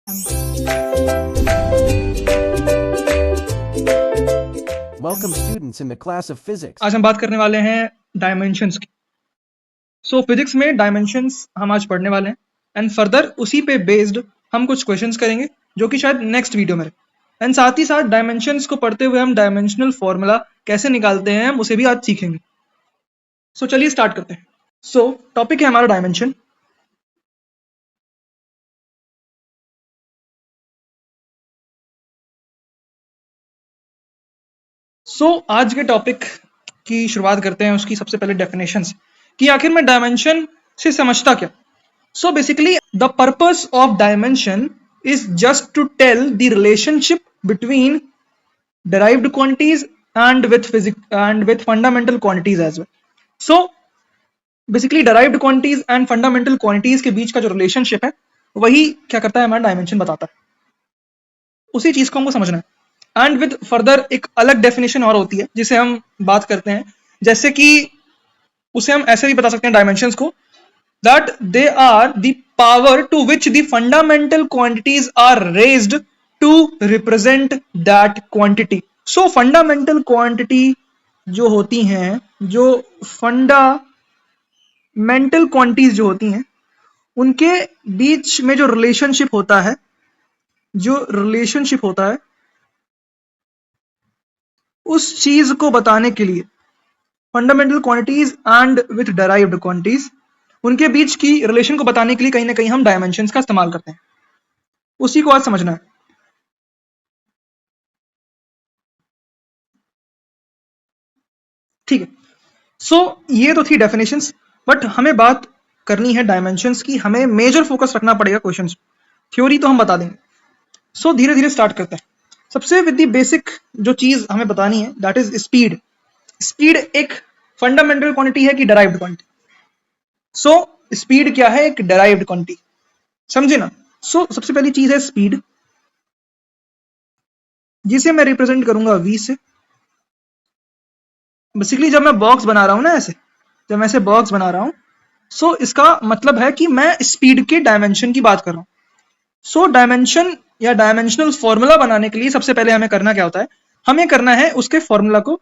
Welcome students in the class of physics. आज हम बात करने वाले हैं डायमेंशंस की। फिजिक्स में डायमेंशंस हम आज पढ़ने वाले हैं एंड फर्दर उसी पे बेस्ड हम कुछ क्वेश्चंस करेंगे जो कि शायद नेक्स्ट वीडियो में रहे। एंड साथ ही साथ डायमेंशंस को पढ़ते हुए हम डायमेंशनल फॉर्मूला कैसे निकालते हैं हम उसे भी आज सीखेंगे। चलिए स्टार्ट करते हैं। टॉपिक है हमारा डायमेंशन। आज के टॉपिक की शुरुआत करते हैं उसकी सबसे पहले डेफिनेशन से कि आखिर मैं डायमेंशन से समझता क्या। Basically the purpose of dimension is just to tell the relationship between derived quantities and with fundamental quantities as well. Basically derived quantities and fundamental quantities के बीच का जो relationship है वही क्या करता है, हमारा डायमेंशन बताता है। उसी चीज को हमको समझना है। एंड विद फर्दर एक अलग डेफिनेशन और होती है जिसे हम बात करते हैं, जैसे कि उसे हम ऐसे भी बता सकते हैं डायमेंशंस को, that they are the power to which the fundamental quantities are raised to represent that quantity. Fundamental quantity जो होती हैं, जो fundamental quantities जो होती हैं, उनके बीच में जो रिलेशनशिप होता है, उस चीज को बताने के लिए fundamental quantities and with derived quantities, उनके बीच की रिलेशन को बताने के लिए कहीं ना कहीं हम डायमेंशंस का इस्तेमाल करते हैं। उसी को आज समझना है। ठीक है। ये तो थी डेफिनेशंस, बट हमें बात करनी है डायमेंशंस की। हमें मेजर फोकस रखना पड़ेगा क्वेश्चंस। थ्योरी तो हम बता देंगे। धीरे धीरे स्टार्ट करते हैं। सबसे विद द बेसिक जो चीज हमें बतानी है दैट इज स्पीड। स्पीड एक फंडामेंटल क्वांटिटी है कि डेराइव्ड क्वांटिटी? स्पीड क्या है? एक डेराइव्ड क्वांटिटी, समझे ना। सबसे पहली चीज है स्पीड, जिसे मैं रिप्रेजेंट करूंगा v से। बेसिकली जब मैं बॉक्स बना रहा हूं ना, जब मैं ऐसे बॉक्स बना रहा हूं, इसका मतलब है कि मैं स्पीड के डायमेंशन की बात कर रहा हूं। डायमेंशन या डायमेंशनल फॉर्मूला बनाने के लिए सबसे पहले हमें करना क्या होता है, हमें करना है उसके फॉर्मूला को।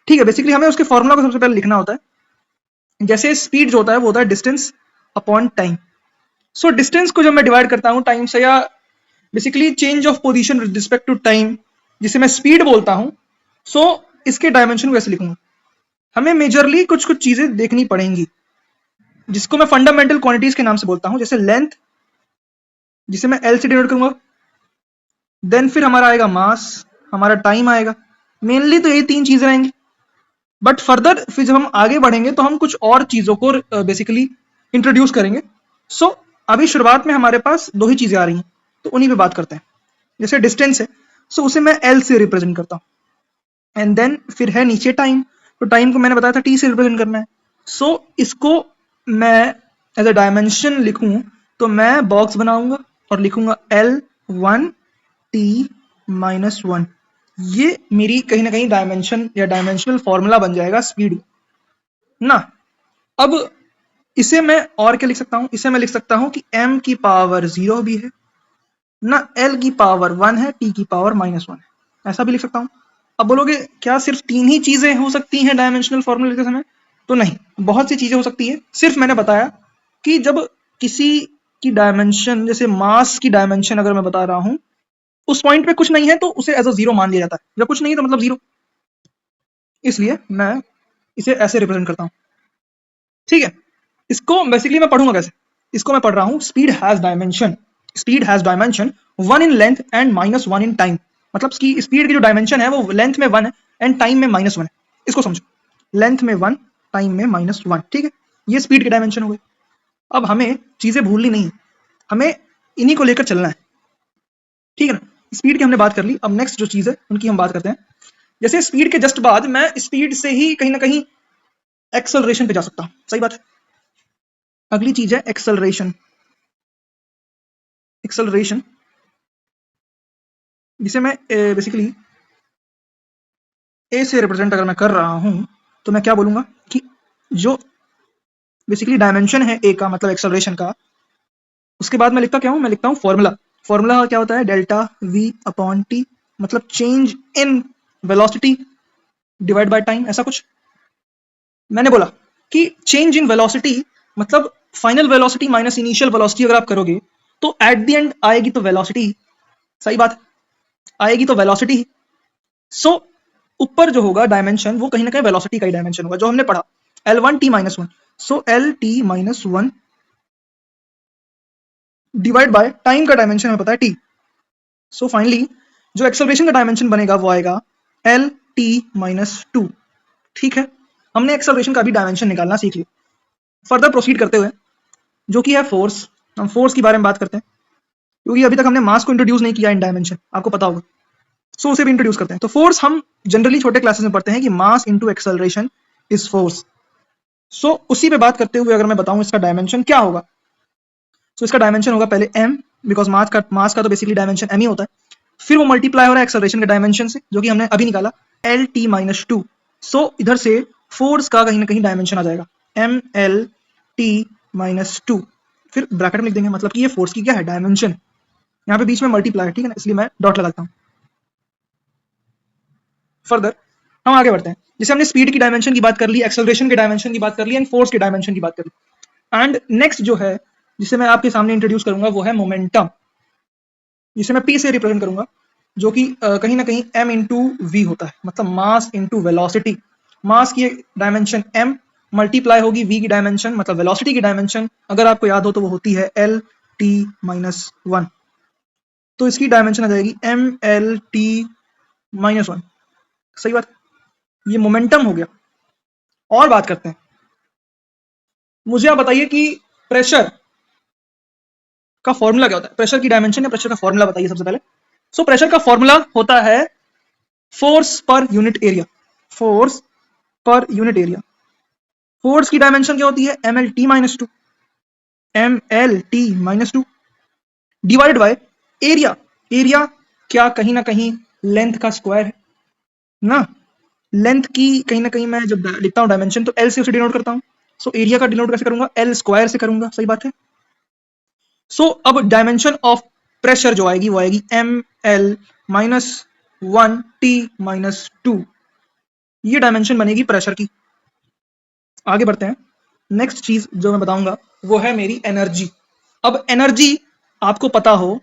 ठीक है, बेसिकली हमें उसके फॉर्मूला को सबसे पहले लिखना होता है। जैसे स्पीड जो होता है वो होता है डिस्टेंस अपॉन टाइम। डिस्टेंस को जब मैं डिवाइड करता हूं टाइम से, या basically change of position with respect to time, जिसे मैं स्पीड बोलता हूं, इसके डायमेंशन को कैसे लिखूंगा, हमें मेजरली कुछ चीजें देखनी पड़ेंगी, जिसको मैं फंडामेंटल क्वांटिटीज के नाम से बोलता हूं। जैसे लेंथ, जिसे मैं एल से डिनोट करूंगा, देन फिर हमारा आएगा मास, हमारा टाइम आएगा। मेनली तो यही तीन चीजें रहेंगी, बट फर्दर फिर जब हम आगे बढ़ेंगे तो हम कुछ और चीजों को बेसिकली इंट्रोड्यूस करेंगे। अभी शुरुआत में हमारे पास दो ही चीजें आ रही हैं, तो उन्हीं पे बात करते हैं। जैसे डिस्टेंस है, उसे मैं एल से रिप्रेजेंट करता हूं। एंड देन फिर है नीचे टाइम, तो टाइम को मैंने बताया था टी से रिप्रेजेंट करना है। इसको मैं एज अ डायमेंशन लिखूं तो मैं बॉक्स बनाऊंगा और लिखूंगा L1 T - 1। ये मेरी कहीं ना कहीं डायमेंशन या डायमेंशनल फॉर्मूला बन जाएगा स्पीड ना। अब इसे मैं और क्या लिख सकता हूं, इसे मैं लिख सकता हूं कि m की पावर 0 भी है ना, l की पावर 1 है, t की पावर -1 है, ऐसा भी लिख सकता हूं। अब बोलोगे क्या सिर्फ तीन ही चीजें हो सकती हैं डायमेंशनल फॉर्मूला लिखते समय? तो नहीं, बहुत सी चीजें हो सकती है। सिर्फ मैंने बताया कि जब किसी की डायमेंशन, जैसे मास की डायमेंशन अगर मैं बता रहा हूं, उस पॉइंट पे कुछ नहीं है तो उसे एज अ 0 मान लिया जाता है। जब कुछ नहीं है तो मतलब 0, इसलिए मैं इसे ऐसे रिप्रेजेंट करता हूं। ठीक है, इसको बेसिकली मैं पढ़ूंगा कैसे, इसको मैं पढ़ रहा हूं speed has dimension 1 in length and -1 in time. मतलब स्पीड की जो डायमेंशन है वो लेंथ में 1 है एंड टाइम में -1 है। इसको समझो, लेंथ में 1, टाइम में -1। ठीक है, ये स्पीड की डायमेंशन हो गई। अब हमें चीजें भूलनी नहीं, हमें इन्हीं को लेकर चलना है। ठीक है ना, स्पीड की हमने बात कर ली। अब नेक्स्ट जो चीज है उनकी हम बात करते हैं। जैसे स्पीड के जस्ट बाद मैं स्पीड से ही कहीं ना कहीं एक्सेलरेशन पे जा सकता हूं, सही बात है। अगली चीज है एक्सेलरेशन। जिसे मैं बेसिकली ए से रिप्रेजेंट अगर मैं कर रहा हूं तो मैं क्या बोलूंगा कि जो बेसिकली डायमेंशन है ए का, मतलब एक्सेलरेशन का, उसके बाद मैं लिखता क्या हूं, मैं लिखता हूं फॉर्मूला। फॉर्मूला क्या होता है, डेल्टा वी अपॉन टी, मतलब change in velocity divide by time, ऐसा कुछ। मैंने बोला कि चेंज इन वेलोसिटी मतलब final velocity minus initial velocity अगर आप करोगे तो एट द एंड आएगी तो वेलोसिटी, सही बात, आएगी तो वेलोसिटी। सो ऊपर जो होगा डायमेंशन वो कहीं ना कहीं वेलोसिटी का ही डायमेंशन होगा, जो हमने पढ़ा L1 t minus one. So L T minus one divide by time का डायमेंशन हमें पता है t। सो फाइनली जो एक्सेलरेशन का डायमेंशन बनेगा वो आएगा एल टी माइनस टू। ठीक है, हमने एक्सेलरेशन का भी डायमेंशन निकालना सीख लिया। फर्दर प्रोसीड करते हुए जो कि है फोर्स, हम फोर्स के बारे में बात करते हैं क्योंकि अभी तक हमने मास को इंट्रोड्यूस नहीं किया इन डायमेंशन, आपको पता होगा। सो उसे भी इंट्रोड्यूस करते हैं। तो फोर्स हम जनरली छोटे क्लासेस में पढ़ते हैं कि mass into acceleration is force. So उसी पे बात करते हुए अगर मैं बताऊं इसका डायमेंशन क्या होगा, तो इसका डायमेंशन होगा पहले m, बिकॉज मास का तो बेसिकली डायमेंशन m ही होता है, फिर वो मल्टीप्लाई हो रहा है एक्सेलरेशन के डायमेंशन से जो कि हमने अभी निकाला एल टी माइनस टू। सो इधर से फोर्स का कहीं ना कहीं डायमेंशन आ जाएगा M L T minus two, फिर ब्रैकेट में लिख देंगे, मतलब कि ये फोर्स की क्या है डायमेंशन। यहाँ पे बीच में मल्टीप्लाई है, ठीक है ना, इसलिए मैं डॉट लगाता हूँ। फर्दर हम आगे बढ़ते हैं, जैसे हमने स्पीड की डायमेंशन की बात कर ली, एक्सेलरेशन के डायमेंशन की बात कर ली एंड फोर्स के डायमेंशन की बात कर ली। एंड नेक्स्ट जो है जिसे मैं आपके सामने इंट्रोड्यूस करूंगा वो है मोमेंटम, जिसे मैं P से रिप्रेजेंट करूंगा, जो कि कहीं ना कहीं m इंटू वी होता है, मतलब मास इंटू वेलोसिटी। मास की डायमेंशन m मल्टीप्लाई होगी v की डायमेंशन मतलब वेलोसिटी की डायमेंशन, अगर आपको याद हो तो वो होती है एल टी माइनस वन। तो इसकी डायमेंशन आ जाएगी M L T minus one, सही बात। ये मोमेंटम हो गया। और बात करते हैं, मुझे आप बताइए कि प्रेशर का फॉर्मूला क्या होता है, प्रेशर की डायमेंशन या प्रेशर का फॉर्मूला बताइए सबसे पहले। सो प्रेशर का फॉर्मूला होता है force per unit area, force per unit area. Force की डायमेंशन क्या होती है M L T minus two, M L T minus two divide by area. Area क्या कहीं ना कहीं लेंथ का स्क्वायर है ना, लेंथ की कहीं ना कहीं मैं जब लिखता हूं डायमेंशन तो एल से उसे डिनोट करता हूं। सो एरिया का डिनोट कैसे करूंगा, एल स्क्वायर से करूंगा, सही बात है। सो अब डायमेंशन ऑफ प्रेशर जो आएगी वो आएगी M L minus one T minus two, ये डायमेंशन बनेगी प्रेशर की। आगे बढ़ते हैं, नेक्स्ट चीज जो मैं बताऊंगा वो है मेरी एनर्जी। अब एनर्जी आपको पता हो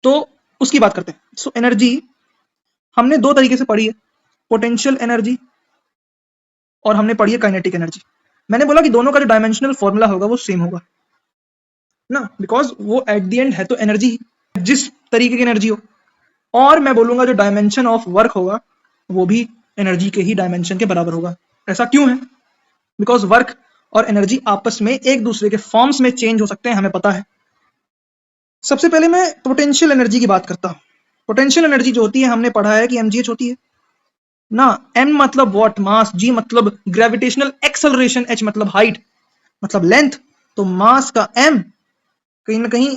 तो उसकी बात करते हैं। सो एनर्जी हमने दो तरीके से पढ़ी है, पोटेंशियल एनर्जी और हमने पढ़ी है काइनेटिक एनर्जी। मैंने बोला कि दोनों का जो डायमेंशनल फॉर्मूला होगा वो सेम होगा ना, बिकॉज वो एट द एंड है तो एनर्जी ही, जिस तरीके की एनर्जी हो। और मैं बोलूंगा जो डायमेंशन ऑफ वर्क होगा वो भी एनर्जी के ही डायमेंशन के बराबर होगा। ऐसा क्यों है, बिकॉज वर्क और एनर्जी आपस में एक दूसरे के फॉर्म्स में चेंज हो सकते हैं, हमें पता है। सबसे पहले मैं पोटेंशियल एनर्जी की बात करता हूं। पोटेंशियल एनर्जी जो होती है हमने पढ़ा है कि mgh होती है ना, m मतलब वॉट मास, g मतलब ग्रेविटेशनल एक्सेलरेशन, h मतलब हाइट मतलब लेंथ, तो मास का m कहीं ना कहीं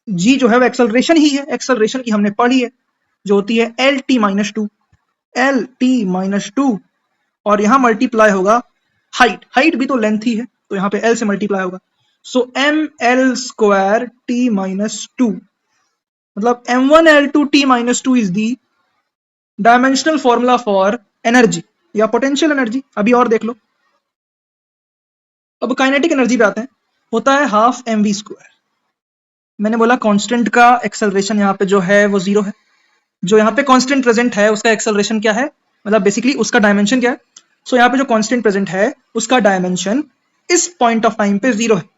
g जो है वो एक्सेलरेशन ही है, एक्सेलरेशन की हमने पढ़ी है जो होती है L T minus to, L T minus to, और यहां मल्टीप्लाई होगा हाइट, हाइट भी तो लेंथ ही है तो यहां पे एल से मल्टीप्लाई होगा। So M L square T minus two, मतलब M one L two T minus two is the dimensional formula for energy या पोटेंशियल एनर्जी। अभी और देख लो। अब काइनेटिक एनर्जी पे आते हैं, होता है हाफ एम वी स्क्वायर। मैंने बोला कांस्टेंट का एक्सेलरेशन यहाँ पे जो है वो जीरो है, जो यहाँ पे कांस्टेंट प्रेजेंट है उसका एक्सेलरेशन क्या है, मतलब बेसिकली उसका डायमेंशन क्या है। सो यहाँ पे जो कांस्टेंट प्रेजेंट है उसका डायमेंशन इस पॉइंट ऑफ टाइम पे जीरो है।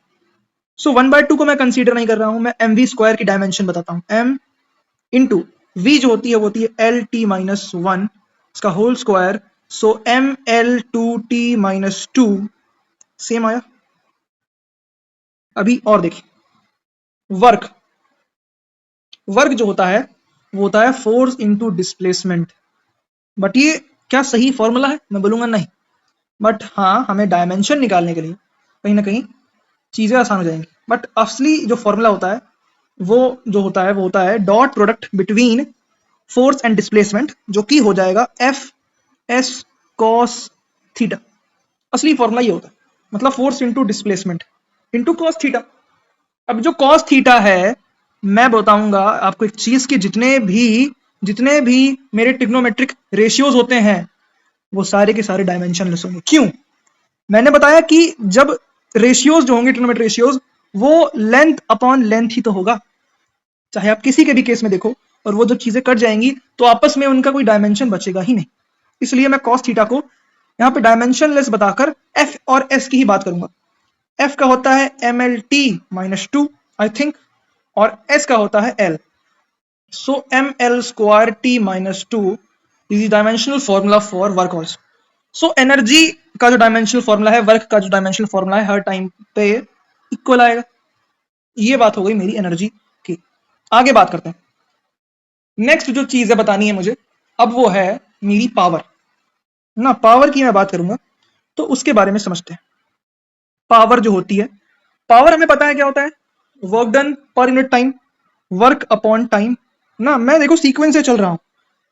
सो वन बाय टू को मैं कंसीडर नहीं कर रहा हूं, मैं एम वी स्क्वायर की डायमेंशन बताता हूं। एम इंटू वी जो होती है वो होती है एल टी माइनस वन, उसका whole square. So M L two T minus two, same आया। अभी और देखिए, वर्क, वर्क जो होता है वो होता है फोर्स इंटू डिस्प्लेसमेंट। बट ये क्या सही फॉर्मूला है, मैं बोलूंगा नहीं, बट हाँ हमें डायमेंशन निकालने के लिए कहीं ना कहीं चीजें आसान हो जाएंगी। बट असली जो फॉर्मूला होता है वो होता है dot product between force and displacement, जो कि हो जाएगा एफ एस कॉस थीटा। असली फॉर्मूला ये होता है, मतलब force into displacement into cos theta. अब जो कॉस थीटा है मैं बताऊंगा आपको एक चीज कि जितने भी मेरे ट्रिग्नोमेट्रिक रेशियोज होते हैं वो सारे के सारे डायमेंशनलेस होंगे। क्यों? मैंने बताया कि जब रेशियोज जो होंगे ट्रिग्नोमेट्रिक रेशियोज, वो लेंथ अपॉन लेंथ ही तो होगा, चाहे आप किसी के भी केस में देखो। और वो जब चीजें कट जाएंगी तो आपस में उनका कोई डायमेंशन बचेगा ही नहीं। इसलिए मैं कॉस थीटा को यहाँ पे डायमेंशनलेस बताकर एफ और एस की ही बात करूंगा। एफ का होता है M L T minus two I think, और एस का होता है L. So M L square T minus two is dimensional formula for work also. So energy का जो डायमेंशनल फॉर्मूला है, वर्क का जो डायमेंशनल फॉर्मूला है, हर टाइम पे इक्वल आएगा। ये बात हो गई मेरी एनर्जी की। आगे बात करते हैं। नेक्स्ट जो चीज है बतानी है मुझे, अब वो है मेरी पावर ना। पावर की मैं बात करूंगा तो उसके बारे में समझते हैं। पावर जो होती है, पावर हमें पता है क्या होता है, work done per unit time, work upon time ना। मैं देखो सीक्वेंस से चल रहा हूं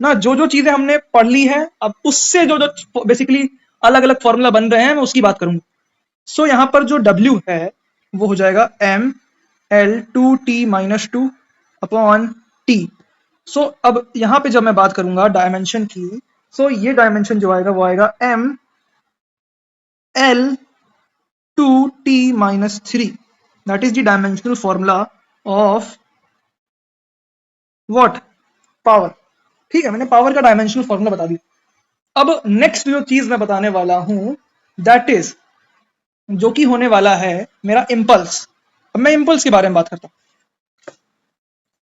ना, जो जो चीजें हमने पढ़ ली है अब उससे जो जो बेसिकली अलग अलग फॉर्मूला बन रहे हैं मैं उसकी बात करूंगा। सो यहां पर जो W है वो हो जाएगा M L two T minus two upon T. So अब यहां पे जब मैं बात करूंगा डायमेंशन की, सो ये डायमेंशन जो आएगा वो आएगा M L two T minus three. That is the dimensional formula of what, power. ठीक है, मैंने पावर का डायमेंशनल फॉर्मूला बता दिया। अब नेक्स्ट जो चीज मैं बताने वाला हूं दैट इज जो कि होने वाला है मेरा इम्पल्स। अब मैं इम्पल्स के बारे में बात करता हूं।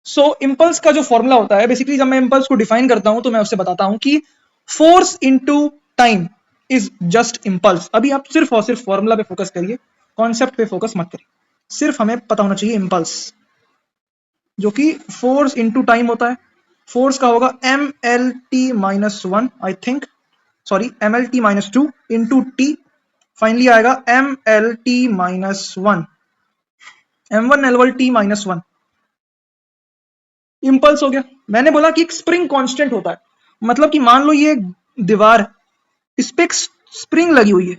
सो इम्पल्स का जो फॉर्मूला होता है, बेसिकली जब मैं इम्पल्स को डिफाइन करता हूं तो मैं उससे बताता हूं कि force into time is just impulse. अभी आप सिर्फ और सिर्फ फॉर्मूला पे फोकस करिए, कॉन्सेप्ट पे फोकस मत करिए। सिर्फ हमें पता होना चाहिए इम्पल्स, जो कि फोर्स इनटू टाइम होता है। फोर्स का होगा M L T minus one I think, sorry M L T minus two into T. Finally आएगा M L T minus one, M one L one T minus one. Impulse हो गया। मैंने बोला कि एक स्प्रिंग कांस्टेंट होता है, मतलब कि मान लो ये दीवार है, इस पे एक स्प्रिंग लगी हुई है,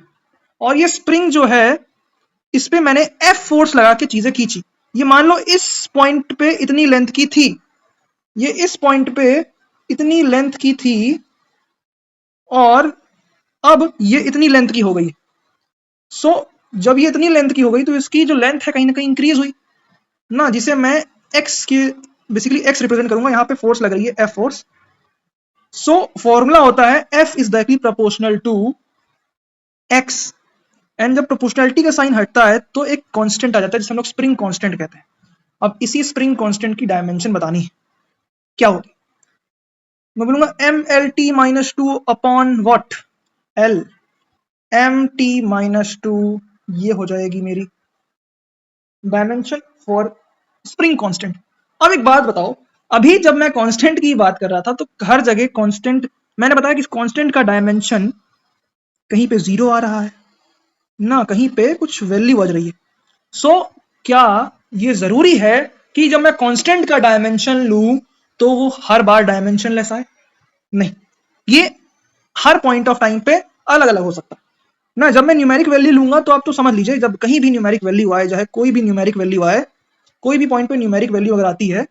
और ये स्प्रिंग जो है इस पे मैंने एफ फोर्स लगा के चीजें खींची। ये मान लो इस पॉइंट पे इतनी लेंथ की थी, ये इस पॉइंट पे इतनी लेंथ की थी, और अब ये इतनी लेंथ की हो गई। सो जब ये इतनी लेंथ की हो गई तो इसकी जो लेंथ है कहीं ना कहीं इंक्रीज हुई ना, जिसे मैं एक्स के बेसिकली एक्स रिप्रेजेंट करूंगा। यहां पे फोर्स लग रही है एफ फोर्स। सो फॉर्मूला होता है F is directly proportional to X. And जब प्रोपोर्शनलिटी का साइन हटता है तो एक कांस्टेंट आ जाता है जिसे हम लोग स्प्रिंग कांस्टेंट कहते हैं। अब इसी स्प्रिंग कांस्टेंट की डायमेंशन बतानी है, क्या होगी। मैं बोलूंगा M L T minus two upon what, L. M T minus two ये हो जाएगी मेरी डायमेंशन फॉर स्प्रिंग कांस्टेंट। अब एक बात बताओ, अभी जब मैं कांस्टेंट की बात कर रहा था तो हर जगह कांस्टेंट, मैंने बताया कि कांस्टेंट का डायमेंशन कहीं पे जीरो आ रहा है ना, कहीं पे कुछ वैल्यू बज रही है। सो क्या ये जरूरी है कि जब मैं कांस्टेंट का डायमेंशन लूं तो वो हर बार डायमेंशनलेस आए? नहीं, ये हर पॉइंट ऑफ टाइम पे अलग अलग हो सकता है ना। जब मैं न्यूमेरिक वैल्यू लूंगा तो आप तो समझ लीजिए, जब कहीं भी न्यूमेरिक वैल्यू आए, चाहे कोई भी न्यूमेरिक वैल्यू आए, कोई भी पॉइंट पे न्यूमेरिक वैल्यू अगर आती है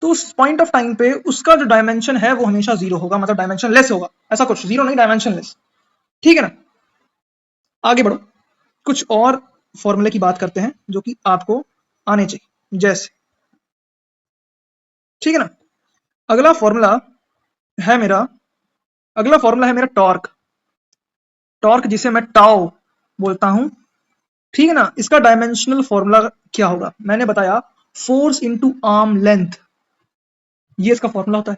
तो उस पॉइंट ऑफ टाइम पे उसका जो डायमेंशन है वो हमेशा जीरो होगा, मतलब डायमेंशन लेस होगा। ऐसा कुछ जीरो नहीं, डायमेंशन लेस। ठीक है ना। आगे बढ़ो, कुछ और फॉर्मूले की बात करते हैं जो कि आपको आने चाहिए। जैसे, ठीक है ना, अगला फॉर्मूला है मेरा, अगला फॉर्मूला है मेरा टॉर्क। टॉर्क जिसे मैं टाओ बोलता हूं, ठीक है ना। इसका डायमेंशनल फॉर्मूला क्या होगा, मैंने बताया फोर्स इनटू आर्म लेंथ, ये इसका फॉर्मूला होता है।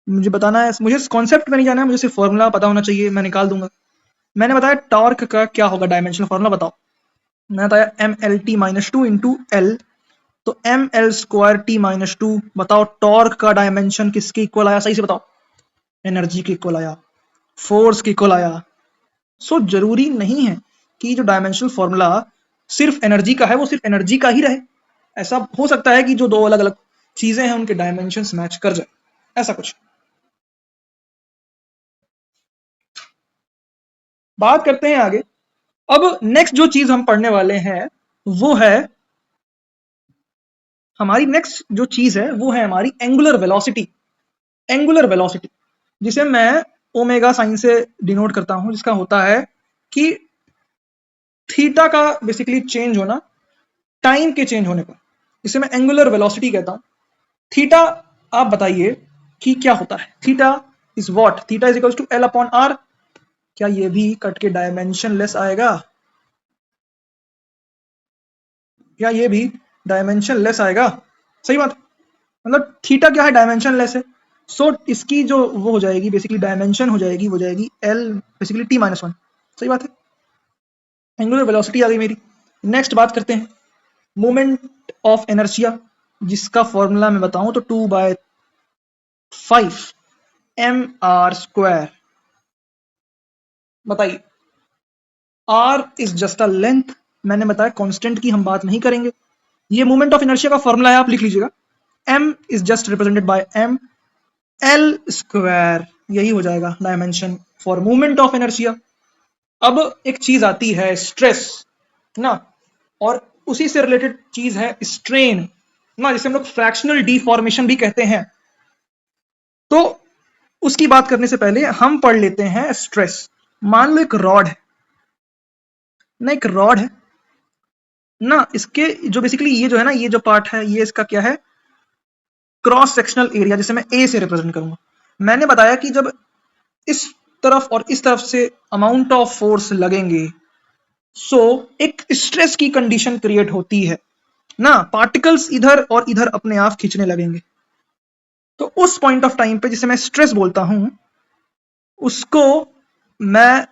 मुझे बताना है, मुझे इस कॉन्सेप्ट में नहीं जाना है, मुझे सिर्फ फॉर्मूला पता होना चाहिए, मैं निकाल दूंगा। मैंने बताया टॉर्क का क्या होगा डायमेंशनल फॉर्मूला, बताओ। मैंने बताया M L T minus two into L, तो M L square T minus two. बताओ टॉर्क का डायमेंशन किसके इक्वल आया, सही से बताओ। एनर्जी के इक्वल आया, फोर्स के इक्वल आया। सो जरूरी नहीं है कि जो डायमेंशनल फॉर्मूला सिर्फ एनर्जी का है वो सिर्फ एनर्जी का ही रहे। ऐसा हो सकता है कि जो दो अलग अलग चीजें हैं उनके डायमेंशंस मैच कर जाए, ऐसा कुछ। बात करते हैं आगे। अब नेक्स्ट जो चीज हम पढ़ने वाले हैं वो है हमारी नेक्स्ट जो चीज है वो है हमारी एंगुलर वेलोसिटी। एंगुलर वेलोसिटी जिसे मैं ओमेगा साइन से डिनोट करता हूं, जिसका होता है कि थीटा का बेसिकली चेंज होना टाइम के चेंज होने पर, जिसे मैं एंगुलर वेलोसिटी कहता हूं। थीटा आप बताइए कि क्या होता है। Theta is what? Theta is equals to L upon R. क्या ये भी कट के डायमेंशन लेस आएगा? क्या ये भी डायमेंशन लेस आएगा? सही बात। मतलब थीटा क्या है? डायमेंशन लेस है। सो इसकी जो वो हो जाएगी बेसिकली डायमेंशन हो जाएगी, वो जाएगी L basically T minus one. सही बात है। एंगुलर वेलोसिटी आ गई मेरी। नेक्स्ट बात करते हैं मोमेंट ऑफ इनर्शिया, जिसका फॉर्मूला मैं बताऊं तो 2/5 mr²। बताइए, r is just a length. मैंने बताया कांस्टेंट की हम बात नहीं करेंगे। ये मोमेंट ऑफ इनर्शिया का फॉर्मूला है, आप लिख लीजिएगा। m is just represented by m, l², यही हो जाएगा dimension for moment of inertia. अब एक चीज आती है स्ट्रेस ना, और उसी से रिलेटेड चीज है स्ट्रेन ना, जिसे हम लोग फ्रैक्शनल डिफॉर्मेशन भी कहते हैं। तो उसकी बात करने से पहले हम पढ़ लेते हैं स्ट्रेस। मान लो एक रॉड है ना, एक रॉड है ना, इसके जो बेसिकली ये जो है ना, ये जो पार्ट है ये इसका क्या है? क्रॉस सेक्शनल एरिया, जिसे मैं ए से रिप्रेजेंट करूंगा। मैंने बताया कि जब इस तरफ और इस तरफ से अमाउंट ऑफ फोर्स लगेंगे, सो एक स्ट्रेस की कंडीशन क्रिएट होती है ना, पार्टिकल्स इधर और इधर अपने आप खींचने लगेंगे। तो उस पॉइंट ऑफ टाइम पे जिसे मैं स्ट्रेस बोलता हूं, उसको मैं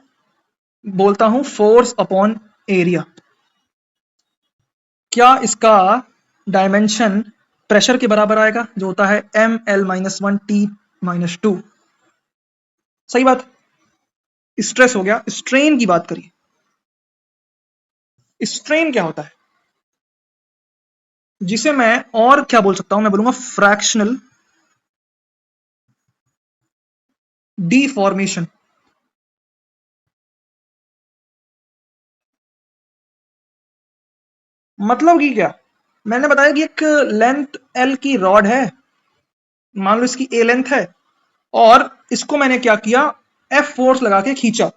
बोलता हूं फोर्स अपॉन एरिया। क्या इसका डायमेंशन प्रेशर के बराबर आएगा, जो होता है ml-1t-2? सही बात। स्ट्रेस हो गया। स्ट्रेन की बात करिए। स्ट्रेन क्या होता है, जिसे मैं और क्या बोल सकता हूं? मैं बोलूंगा फ्रैक्शनल डिफॉर्मेशन। मतलब कि क्या? मैंने बताया कि एक लेंथ एल की रॉड है, मान लो इसकी ए लेंथ है, और इसको मैंने क्या किया? एफ फोर्स लगा के खींचा।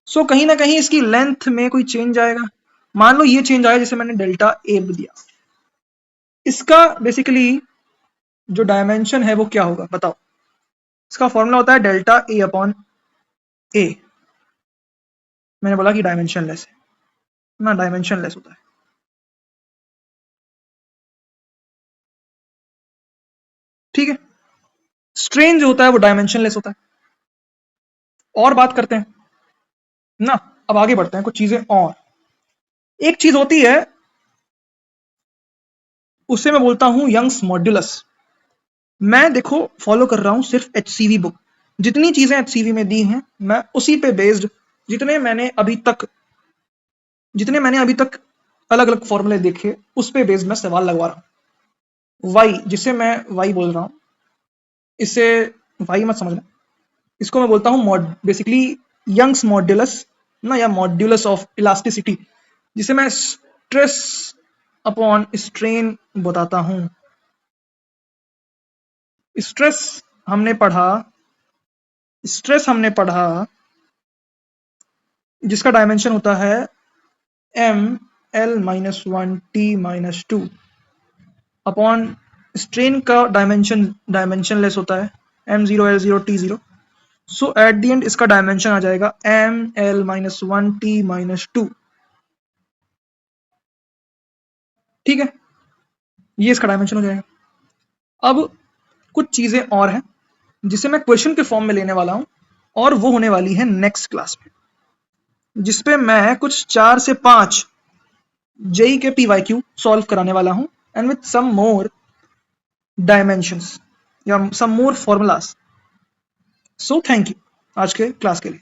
सो कहीं ना कहीं इसकी लेंथ में कोई चेंज आएगा। मान लो ये चेंज आया, जिसे मैंने डेल्टा ए दिया। इसका बेसिकली जो डायमेंशन है वो क्या होगा बताओ? इसका फॉर्मूला होता है डेल्टा ए अपॉन ए। मैंने बोला कि डायमेंशन लेस है ना, डायमेंशन लेस होता है। ठीक है। स्ट्रेन जो होता है वो डायमेंशन लेस होता है। और बात करते हैं ना, अब आगे बढ़ते हैं कुछ चीजें और। एक चीज होती है, उसे मैं बोलता हूं यंग्स मॉड्यूलस। मैं देखो फॉलो कर रहा हूं सिर्फ एचसीवी बुक। जितनी चीजें एचसीवी में दी हैं, मैं उसी पे बेस्ड, जितने मैंने अभी तक अलग अलग फॉर्मूले देखे, उस पे बेस्ड मैं सवाल लगवा रहा हूं। वाई, जिसे मैं वाई बोल रहा हूं, इसे वाई मत समझना। इसको मैं बोलता हूं बेसिकली यंग्स मॉड्यूलस ना, या मॉड्यूलस ऑफ इलास्टिसिटी, जिसे मैं स्ट्रेस अपॉन स्ट्रेन बताता हूं। स्ट्रेस हमने पढ़ा स्ट्रेस हमने पढ़ा जिसका डायमेंशन होता है ml-1t-2 अपॉन स्ट्रेन का डायमेंशन लेस होता है m0l0t0। So at the end इसका डायमेंशन आ जाएगा ml-1t-2। ठीक है, ये इसका डायमेंशन हो जाएगा। अब कुछ चीजें और हैं जिसे मैं क्वेश्चन के फॉर्म में लेने वाला हूं, और वो होने वाली है नेक्स्ट क्लास में, जिसपे मैं कुछ 4 से 5 जेई के पीवाईक्यू सॉल्व कराने वाला हूं, and with some more dimensions या some more formulas. So thank you आज के क्लास के लिए।